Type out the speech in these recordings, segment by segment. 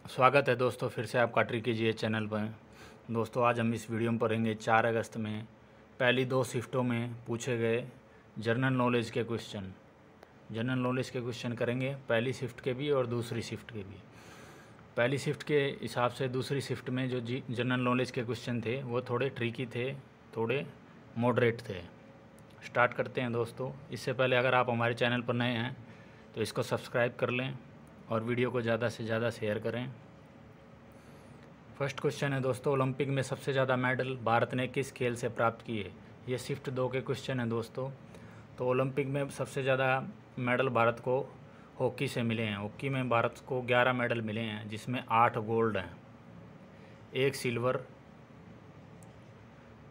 स्वागत है दोस्तों, फिर से आपका ट्रिकी जीएस चैनल पर। दोस्तों, आज हम इस वीडियो में पढ़ेंगे 4 अगस्त में पहली 2 शिफ्टों में पूछे गए जनरल नॉलेज के क्वेश्चन। जनरल नॉलेज के क्वेश्चन करेंगे पहली शिफ्ट के भी और दूसरी शिफ्ट के भी। पहली शिफ्ट के हिसाब से दूसरी शिफ्ट में जो जनरल नॉलेज के क्वेश्चन थे वो थोड़े ट्रिकी थे, थोड़े मॉडरेट थे। स्टार्ट करते हैं दोस्तों। इससे पहले अगर आप हमारे चैनल पर नए हैं तो इसको सब्सक्राइब कर लें और वीडियो को ज़्यादा से ज़्यादा शेयर करें। फर्स्ट क्वेश्चन है दोस्तों, ओलंपिक में सबसे ज़्यादा मेडल भारत ने किस खेल से प्राप्त किए? ये शिफ्ट 2 के क्वेश्चन हैं दोस्तों। तो ओलंपिक में सबसे ज़्यादा मेडल भारत को हॉकी से मिले हैं। हॉकी में भारत को 11 मेडल मिले हैं, जिसमें 8 गोल्ड हैं, 1 सिल्वर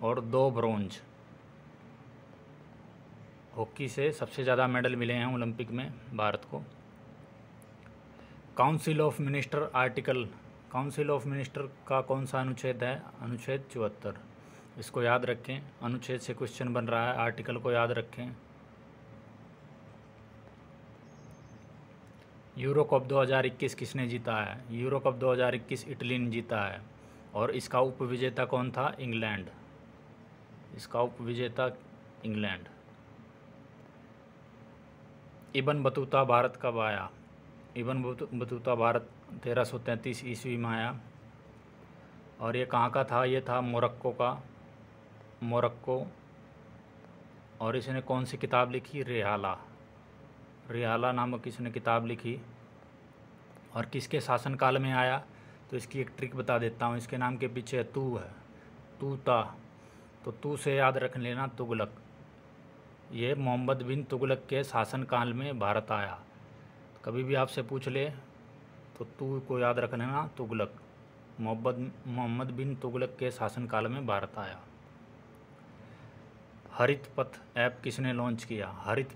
और 2 ब्रोंज। हॉकी से सबसे ज़्यादा मेडल मिले हैं ओलंपिक में भारत को। Council of minister article, council of minister का कौन सा अनुच्छेद है? अनुच्छेद 74। इसको याद रखें, अनुच्छेद से क्वेश्चन बन रहा है, आर्टिकल को याद रखें। यूरो कप 2021 किसने जीता है? यूरो कप 2021 इटली ने जीता है और इसका उपविजेता कौन था? इंग्लैंड। इसका उपविजेता इंग्लैंड। इब्न बतूता भारत कब आया? इब्न बतूता भारत 1333 ईस्वी में आया। और ये कहाँ का था? ये था मोरक्को का, मोरक्को। और इसने कौन सी किताब लिखी? रिहाला। रिहाला नामक इसने किताब लिखी। और किसके शासनकाल में आया? तो इसकी एक ट्रिक बता देता हूँ। इसके नाम के पीछे तू है, तूता। तो तू से याद रख लेना तुगलक। ये मोहम्मद बिन तुगलक के शासनकाल में भारत आया। कभी भी आपसे पूछ ले तो तू को याद रख लेना तुगलक। मोहम्मद बिन तुगलक के शासनकाल में भारत आया। हरित पथ ऐप किसने लॉन्च किया? हरित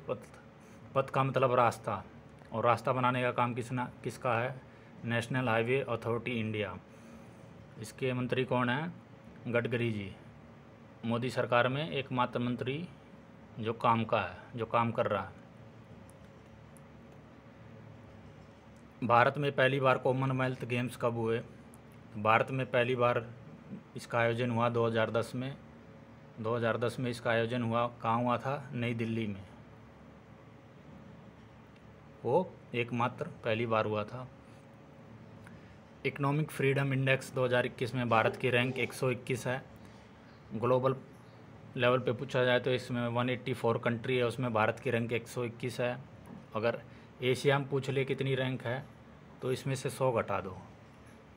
पथ का मतलब रास्ता, और रास्ता बनाने का काम किसका है? National highway authority India. इसके मंत्री कौन है? गडकरी जी। मोदी सरकार में एकमात्र मंत्री जो काम कर रहा है। भारत में पहली बार कॉमनवेल्थ गेम्स कब हुए? भारत में पहली बार इसका आयोजन हुआ 2010 में। 2010 में इसका आयोजन हुआ। कहाँ हुआ था? नई दिल्ली में। वो एकमात्र पहली बार हुआ था। इकोनॉमिक फ्रीडम इंडेक्स 2021 में भारत की रैंक 121 है। ग्लोबल लेवल पे पूछा जाए तो इसमें 184 कंट्री है, उसमें भारत की रैंक 121 है। अगर एशिया में पूछ ले कितनी रैंक है तो इसमें से 100 घटा दो।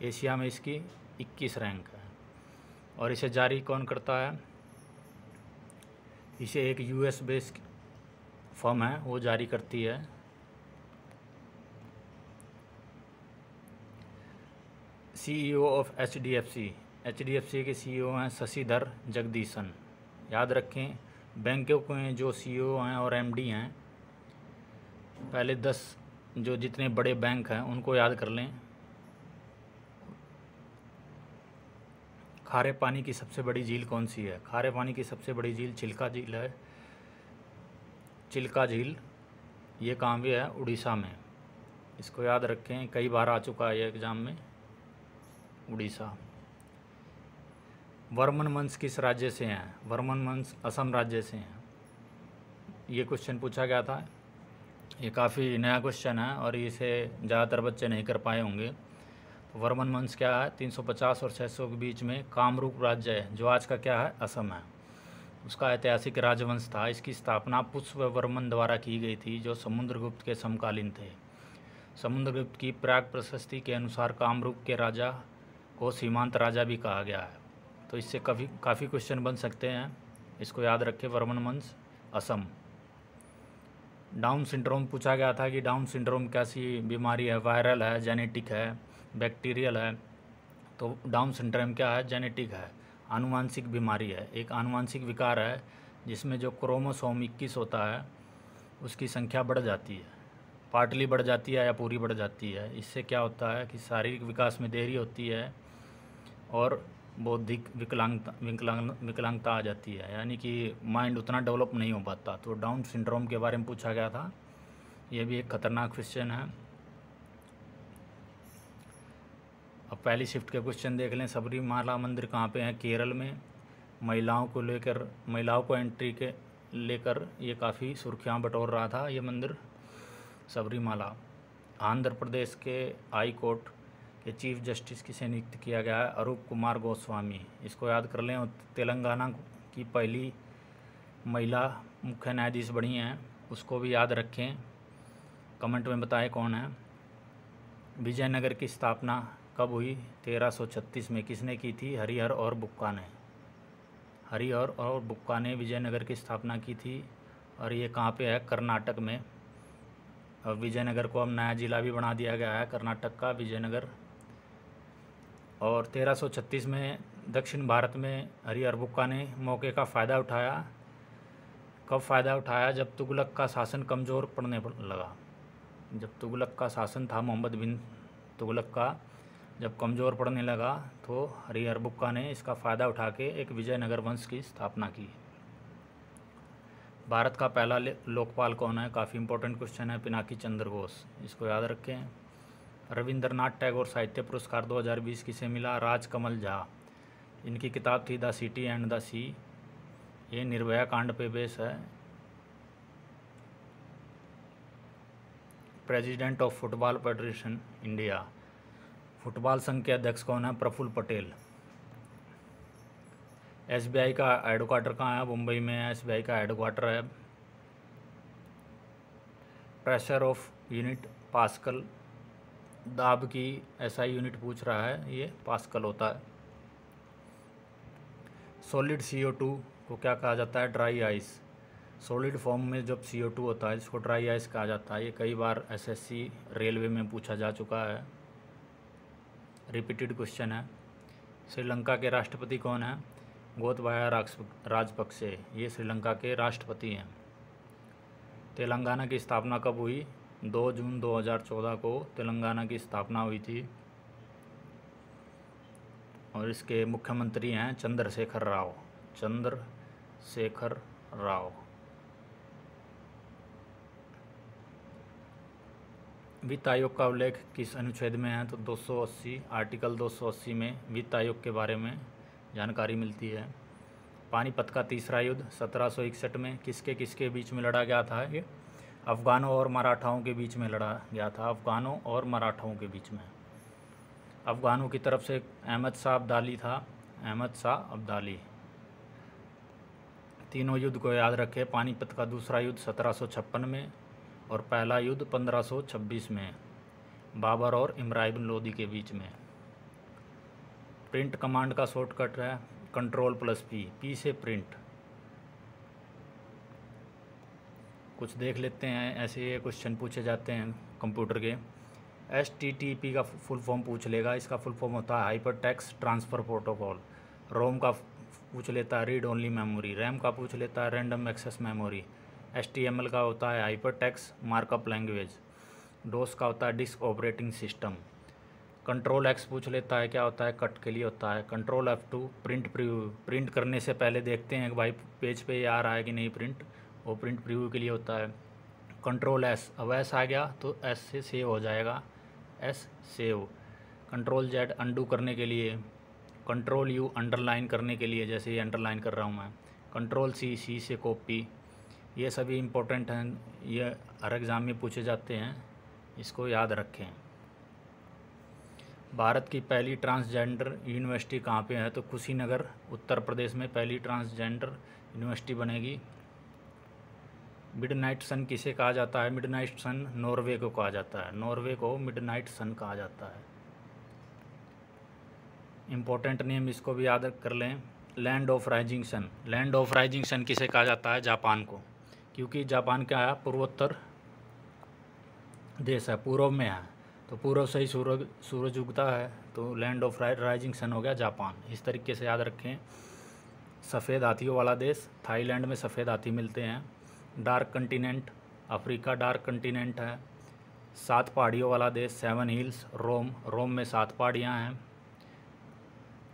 एशिया में इसकी 21 रैंक है। और इसे जारी कौन करता है? इसे एक यूएस बेस्ड फर्म है, वो जारी करती है। सीईओ ऑफ एचडीएफसी के सीईओ हैं शशिधर जगदीशन। याद रखें, बैंकों के जो सीईओ हैं और एमडी हैं, पहले 10 जो जितने बड़े बैंक हैं उनको याद कर लें। खारे पानी की सबसे बड़ी झील कौन सी है? खारे पानी की सबसे बड़ी झील चिल्का झील है। चिल्का झील ये कहाँ भी है? उड़ीसा में। इसको याद रखें, कई बार आ चुका है ये एग्ज़ाम में। उड़ीसा। वर्मन वंश किस राज्य से हैं? वर्मन वंश असम राज्य से हैं। ये क्वेश्चन पूछा गया था। ये काफ़ी नया क्वेश्चन है और इसे ज़्यादातर बच्चे नहीं कर पाए होंगे। तो वर्मन वंश क्या है? 350 और 600 के बीच में कामरूप राज्य है, जो आज का क्या है? असम है। उसका ऐतिहासिक राजवंश था। इसकी स्थापना पुष्पवर्मन द्वारा की गई थी, जो समुद्रगुप्त के समकालीन थे। समुद्रगुप्त की प्राग प्रशस्ति के अनुसार कामरूप के राजा को सीमांत राजा भी कहा गया है। तो इससे काफ़ी क्वेश्चन बन सकते हैं। इसको याद रखें, वर्मन वंश असम। डाउन सिंड्रोम पूछा गया था कि डाउन सिंड्रोम कैसी बीमारी है? वायरल है, जेनेटिक है, बैक्टीरियल है? तो डाउन सिंड्रोम क्या है? जेनेटिक है, आनुवांशिक बीमारी है। एक आनुवांशिक विकार है जिसमें जो क्रोमोसोम 21 होता है उसकी संख्या बढ़ जाती है, पार्टली बढ़ जाती है या पूरी बढ़ जाती है। इससे क्या होता है कि शारीरिक विकास में देरी होती है और बौद्धिक विकलांगता आ जाती है, यानी कि माइंड उतना डेवलप नहीं हो पाता। तो डाउन सिंड्रोम के बारे में पूछा गया था। ये भी एक खतरनाक क्वेश्चन है। पहली शिफ्ट के क्वेश्चन देख लें। सबरीमाला मंदिर कहाँ पे है? केरल में। महिलाओं को एंट्री के लेकर ये काफ़ी सुर्खियाँ बटोर रहा था ये मंदिर सबरीमाला। आंध्र प्रदेश के हाई कोर्ट के चीफ जस्टिस किसे नियुक्त किया गया है? अरूप कुमार गोस्वामी। इसको याद कर लें। और तेलंगाना की पहली महिला मुख्य न्यायाधीश बनी हैं, उसको भी याद रखें। कमेंट में बताएं कौन है। विजयनगर की स्थापना कब हुई? 1336 में। किसने की थी? हरिहर और बुक्का ने। हरिहर और बुक्का ने विजयनगर की स्थापना की थी। और ये कहाँ पे है? कर्नाटक में। और विजयनगर को अब नया जिला भी बना दिया गया है, कर्नाटक का विजयनगर। और 1336 में दक्षिण भारत में हरिहर बुक्का ने मौके का फ़ायदा उठाया। कब फ़ायदा उठाया? जब तुगलक का शासन कमज़ोर पड़ने लगा। जब तुगलक का शासन था, मोहम्मद बिन तुगलक का, जब कमज़ोर पड़ने लगा तो हरिहर बुक्का ने इसका फ़ायदा उठा के एक विजयनगर वंश की स्थापना की। भारत का पहला लोकपाल कौन है? काफ़ी इंपॉर्टेंट क्वेश्चन है। पिनाकी चंद्र घोष। इसको याद रखें। रविंद्रनाथ टैगोर साहित्य पुरस्कार 2020 किसे मिला? राजकमल झा। इनकी किताब थी द सिटी एंड द सी। ये निर्भया कांड पे बेस है। President of football federation India. Football संघ के अध्यक्ष कौन है? प्रफुल्ल पटेल। एसबीआई का हेडक्वार्टर कहाँ है? मुंबई में है एसबीआई का हेडक्वार्टर है। Pressure of unit pascal. दाब की एसआई यूनिट पूछ रहा है, ये पास्कल होता है। सॉलिड CO2 को क्या कहा जाता है? Dry ice. सॉलिड फॉर्म में जब CO2 होता है जिसको ड्राई आइस कहा जाता है। ये कई बार एसएससी रेलवे में पूछा जा चुका है, रिपीटेड क्वेश्चन है। श्रीलंका के राष्ट्रपति कौन है? गोतबाया राजपक्षे। ये श्रीलंका के राष्ट्रपति हैं। तेलंगाना की स्थापना कब हुई? 2 जून 2014 को तेलंगाना की स्थापना हुई थी। और इसके मुख्यमंत्री हैं चंद्रशेखर राव। चंद्रशेखर राव। वित्त आयोग का उल्लेख किस अनुच्छेद में है? तो 280, आर्टिकल 280 में वित्त आयोग के बारे में जानकारी मिलती है। पानीपत का तीसरा युद्ध 1761 में किसके बीच में लड़ा गया था? ये अफ़गानों और मराठाओं के बीच में लड़ा गया था। अफ़गानों और मराठाओं के बीच में। अफ़गानों की तरफ से अहमद शाह अब्दाली था। अहमद शाह अब्दाली। तीनों युद्ध को याद रखें। पानीपत का दूसरा युद्ध 1756 में और पहला युद्ध 1526 में बाबर और इब्राहिम लोदी के बीच में। प्रिंट कमांड का शॉर्टकट है Ctrl+P। P से प्रिंट। कुछ देख लेते हैं, ऐसे ये क्वेश्चन पूछे जाते हैं कंप्यूटर के। HTTP का फुल फॉर्म पूछ लेगा। इसका फुल फॉर्म होता है हाइपर टेक्स्ट ट्रांसफ़र प्रोटोकॉल। रोम का पूछ लेता है रीड ओनली मेमोरी। रैम का पूछ लेता है रैंडम एक्सेस मेमोरी। HTML का होता है हाइपर टेक्स्ट मार्कअप लैंग्वेज। डोस का होता है डिस्क ऑपरेटिंग सिस्टम। Ctrl+X पूछ लेता है क्या होता है? कट के लिए होता है। Ctrl+F2 print preview. प्रिंट करने से पहले देखते हैं कि भाई पेज पे ये आ रहा है कि नहीं प्रिंट, वो प्रिंट प्रीव्यू के लिए होता है। Ctrl+S। अब S आ गया तो S से सेव हो जाएगा, S सेव। Ctrl+Z अंडू करने के लिए। Ctrl+U अंडरलाइन करने के लिए, जैसे ये अंडरलाइन कर रहा हूँ मैं। Ctrl+C C से कॉपी। ये सभी इम्पोर्टेंट हैं, ये हर एग्ज़ाम में पूछे जाते हैं, इसको याद रखें। भारत की पहली ट्रांसजेंडर यूनिवर्सिटी कहाँ पे है? तो कुशीनगर उत्तर प्रदेश में पहली ट्रांसजेंडर यूनिवर्सिटी बनेगी। मिडनाइट सन किसे कहा जाता है? मिडनाइट सन नॉर्वे को कहा जाता है। नॉर्वे को मिडनाइट सन कहा जाता है। इम्पोर्टेंट नेम इसको भी याद कर लें। Land of rising sun. Land of rising sun किसे कहा जाता है? जापान को, क्योंकि जापान क्या है? पूर्वोत्तर देश है, पूर्व में है, तो पूर्व से ही सूरज उगता है, तो लैंड ऑफ राइजिंग सन हो गया जापान। इस तरीके से याद रखें। सफ़ेद हाथियों वाला देश, थाईलैंड में सफ़ेद हाथी मिलते हैं। Dark continent, Africa dark continent है। 7 पहाड़ियों वाला देश, 7 हिल्स, रोम में 7 पहाड़ियाँ हैं।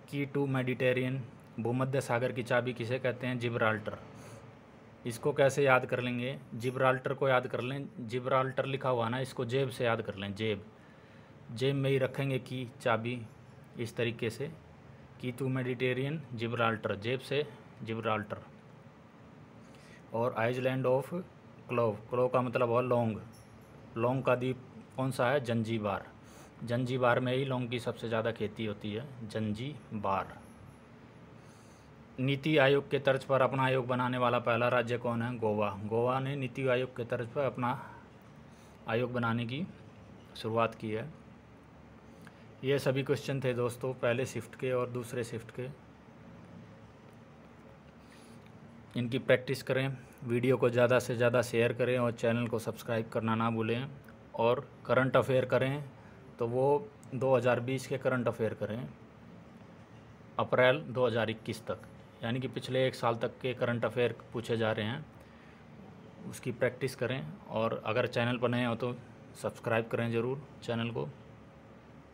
की टू मेडिटेरियन, भूमध्य सागर की चाबी किसे कहते हैं? जिब्राल्टर। इसको कैसे याद कर लेंगे? जिब्राल्टर को याद कर लें। जिब्राल्टर लिखा हुआ ना, इसको जेब से याद कर लें। जेब में ही रखेंगे की चाबी। इस तरीके से, कीतू मेडिटेरियन, जिब्राल्टर, जेब से जिब्राल्टर, और आइसलैंड ऑफ क्लोव, क्लोव का मतलब है लौंग, लौंग का द्वीप कौन सा है, जंजीबार, जंजीबार में ही लौंग की सबसे ज़्यादा खेती होती है, जंजीबार। नीति आयोग के तर्ज पर अपना आयोग बनाने वाला पहला राज्य कौन है, गोवा, गोवा ने नीति आयोग के तर्ज पर अपना आयोग बनाने की शुरुआत की है। ये सभी क्वेश्चन थे दोस्तों पहले शिफ्ट के और दूसरे शिफ्ट के। इनकी प्रैक्टिस करें, वीडियो को ज़्यादा से ज़्यादा शेयर करें और चैनल को सब्सक्राइब करना ना भूलें। और करंट अफेयर करें तो वो 2020 के करंट अफेयर करें अप्रैल 2021 तक, यानी कि पिछले 1 साल तक के करंट अफेयर पूछे जा रहे हैं, उसकी प्रैक्टिस करें। और अगर चैनल पर नए हो तो सब्सक्राइब करें ज़रूर चैनल को।